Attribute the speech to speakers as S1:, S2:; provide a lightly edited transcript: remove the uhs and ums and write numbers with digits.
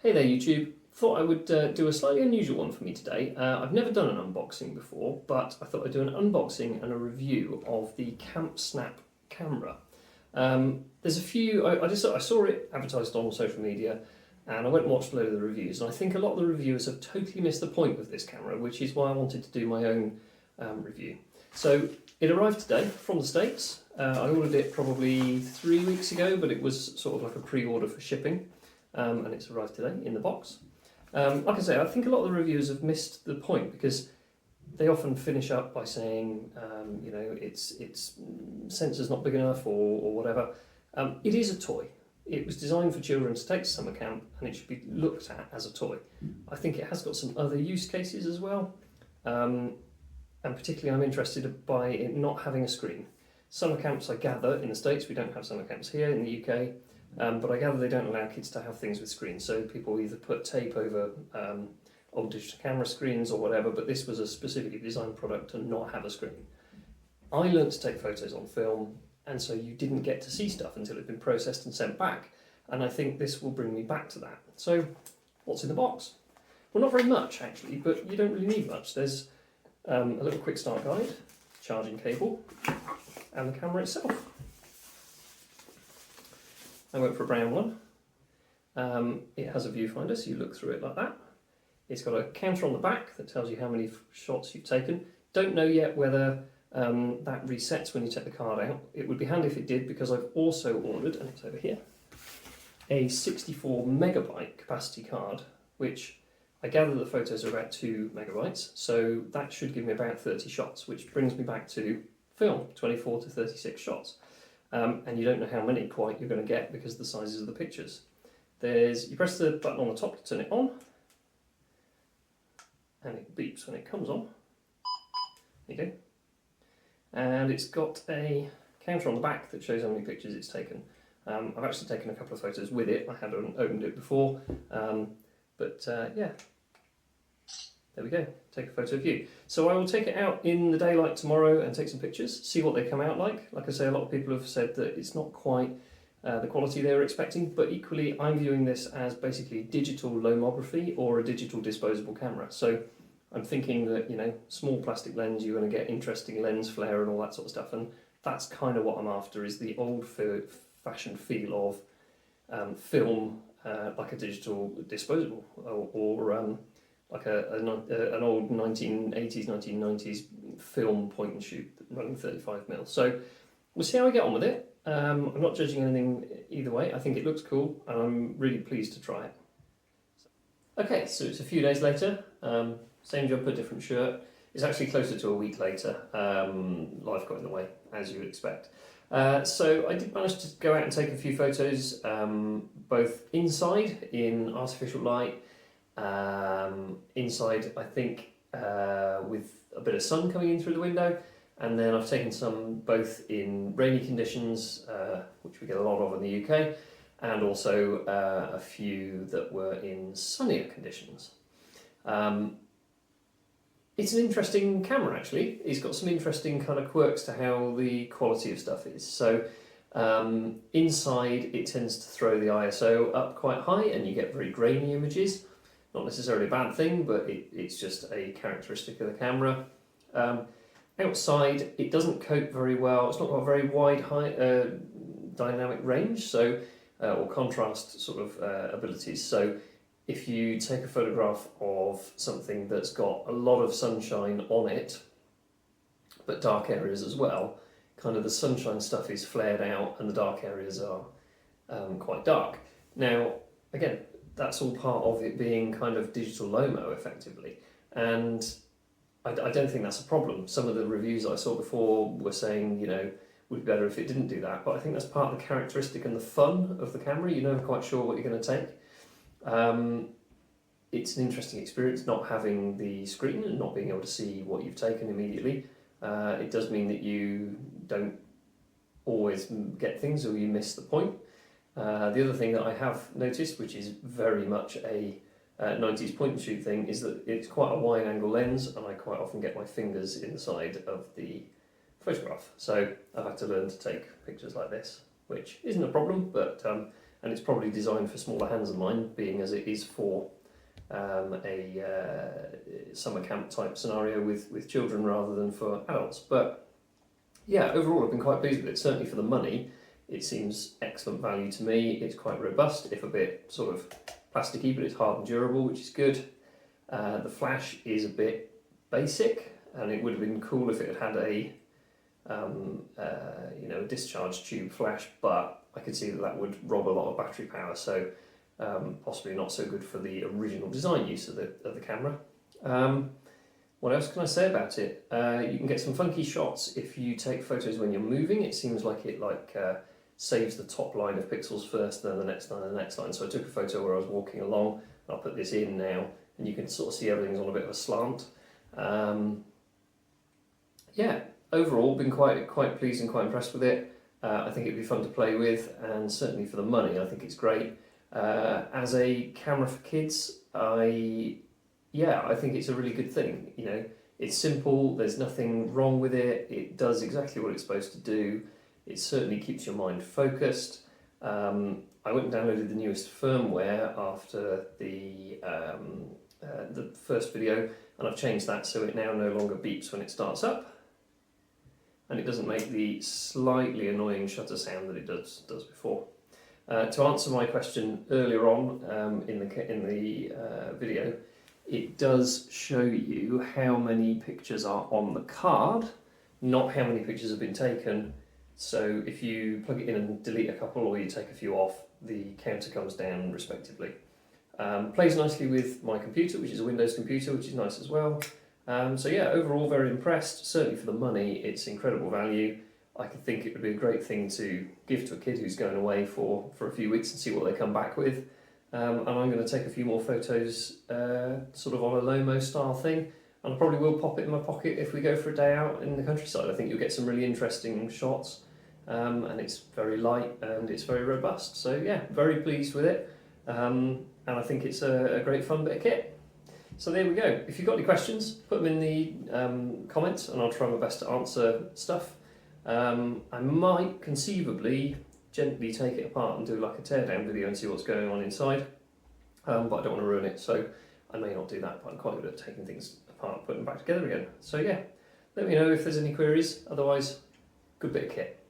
S1: Hey there YouTube, thought I would do a slightly unusual one for me today. I've never done an unboxing before, but I thought I'd do an unboxing and a review of the Camp Snap camera. There's a few, I saw it advertised on social media and I went and watched a load of the reviews, and I think a lot of the reviewers have totally missed the point of this camera, which is why I wanted to do my own review. So it arrived today from the States. I ordered it probably 3 weeks ago, but it was sort of like a pre-order for shipping. And it's arrived today in the box. Like I say, I think a lot of the reviewers have missed the point because they often finish up by saying, you know, its sensor's not big enough or whatever. It is a toy. It was designed for children to take to summer camp, and it should be looked at as a toy. I think it has got some other use cases as well, and particularly I'm interested by it not having a screen. Summer camps, I gather, in the States, we don't have summer camps here in the UK. But I gather they don't allow kids to have things with screens, so people either put tape over old digital camera screens or whatever, but this was a specifically designed product to not have a screen. I learned to take photos on film, and so you didn't get to see stuff until it had been processed and sent back, and I think this will bring me back to that. So, what's in the box? Well, not very much actually, but you don't really need much. There's a little quick start guide, charging cable, and the camera itself. I went for a brown one. It has a viewfinder, so you look through it like that. It's got a counter on the back that tells you how many shots you've taken. Don't know yet whether that resets when you take the card out. It would be handy if it did, because I've also ordered, and it's over here, a 64 megabyte capacity card, which I gather the photos are about 2 megabytes, so that should give me about 30 shots, which brings me back to film, 24 to 36 shots. And you don't know how many quite you're going to get because of the sizes of the pictures. You press the button on the top to turn it on, and it beeps when it comes on. There you go. And it's got a counter on the back that shows how many pictures it's taken. I've actually taken a couple of photos with it. I hadn't opened it before, yeah. There we go, take a photo of you. So I will take it out in the daylight tomorrow and take some pictures, see what they come out like. Like I say, a lot of people have said that it's not quite the quality they were expecting, but equally I'm viewing this as basically digital lomography or a digital disposable camera. So I'm thinking that, you know, small plastic lens, you're going to get interesting lens flare and all that sort of stuff, and that's kind of what I'm after, is the old-fashioned feel of film like a digital disposable, or like an old 1980s, 1990s film point and shoot running 35mm. So we'll see how I get on with it. I'm not judging anything either way. I think it looks cool and I'm really pleased to try it. Okay, so it's a few days later. Same jumper, different shirt. It's actually closer to a week later. Life got in the way, as you would expect. So I did manage to go out and take a few photos, both inside in artificial light, inside I think with a bit of sun coming in through the window, and then I've taken some both in rainy conditions, which we get a lot of in the UK, and also a few that were in sunnier conditions. It's an interesting camera actually. It's got some interesting kind of quirks to how the quality of stuff is. So inside it tends to throw the ISO up quite high and you get very grainy images. Not necessarily a bad thing, but it's just a characteristic of the camera. Outside, it doesn't cope very well. It's not got a very wide dynamic range, so or contrast sort of abilities. So if you take a photograph of something that's got a lot of sunshine on it, but dark areas as well, kind of the sunshine stuff is flared out and the dark areas are quite dark. Now, again, that's all part of it being kind of digital Lomo effectively, and I don't think that's a problem. Some of the reviews I saw before were saying, you know, would be better if it didn't do that, but I think that's part of the characteristic and the fun of the camera. You're never quite sure what you're going to take. It's an interesting experience not having the screen and not being able to see what you've taken immediately. It does mean that you don't always get things or you miss the point. The other thing that I have noticed, which is very much a 90s point and shoot thing, is that it's quite a wide angle lens and I quite often get my fingers inside of the photograph. So I've had to learn to take pictures like this, which isn't a problem, but and it's probably designed for smaller hands than mine, being as it is for a summer camp type scenario with children rather than for adults. But yeah, overall I've been quite pleased with it. Certainly for the money, it seems excellent value to me. It's quite robust, if a bit sort of plasticky, but it's hard and durable, which is good. The flash is a bit basic, and it would have been cool if it had had a a discharge tube flash, but I could see that would rob a lot of battery power, so possibly not so good for the original design use of the camera. What else can I say about it? You can get some funky shots if you take photos when you're moving. It seems like it saves the top line of pixels first, then the next line, and the next line. So I took a photo where I was walking along. I'll put this in now, and you can sort of see everything's on a bit of a slant. Yeah, overall, been quite pleased and quite impressed with it. I think it'd be fun to play with, and certainly for the money, I think it's great. As a camera for kids, I think it's a really good thing. You know, it's simple. There's nothing wrong with it. It does exactly what it's supposed to do. It certainly keeps your mind focused. I went and downloaded the newest firmware after the first video, and I've changed that so it now no longer beeps when it starts up, and it doesn't make the slightly annoying shutter sound that it does before. To answer my question earlier on in the video, it does show you how many pictures are on the card, not how many pictures have been taken. So if you plug it in and delete a couple, or you take a few off, the counter comes down respectively. Plays nicely with my computer, which is a Windows computer, which is nice as well. So yeah, overall very impressed. Certainly for the money, it's incredible value. I could think it would be a great thing to give to a kid who's going away for a few weeks and see what they come back with. And I'm going to take a few more photos sort of on a Lomo style thing, and I probably will pop it in my pocket if we go for a day out in the countryside. I think you'll get some really interesting shots, and it's very light and it's very robust. So yeah, very pleased with it, and I think it's a great fun bit of kit. So there we go. If you've got any questions, put them in the comments and I'll try my best to answer stuff. I might conceivably gently take it apart and do like a teardown video and see what's going on inside, but I don't want to ruin it, so I may not do that, but I'm quite good at taking things apart and putting them back together again. So yeah, let me know if there's any queries. Otherwise, good bit of kit.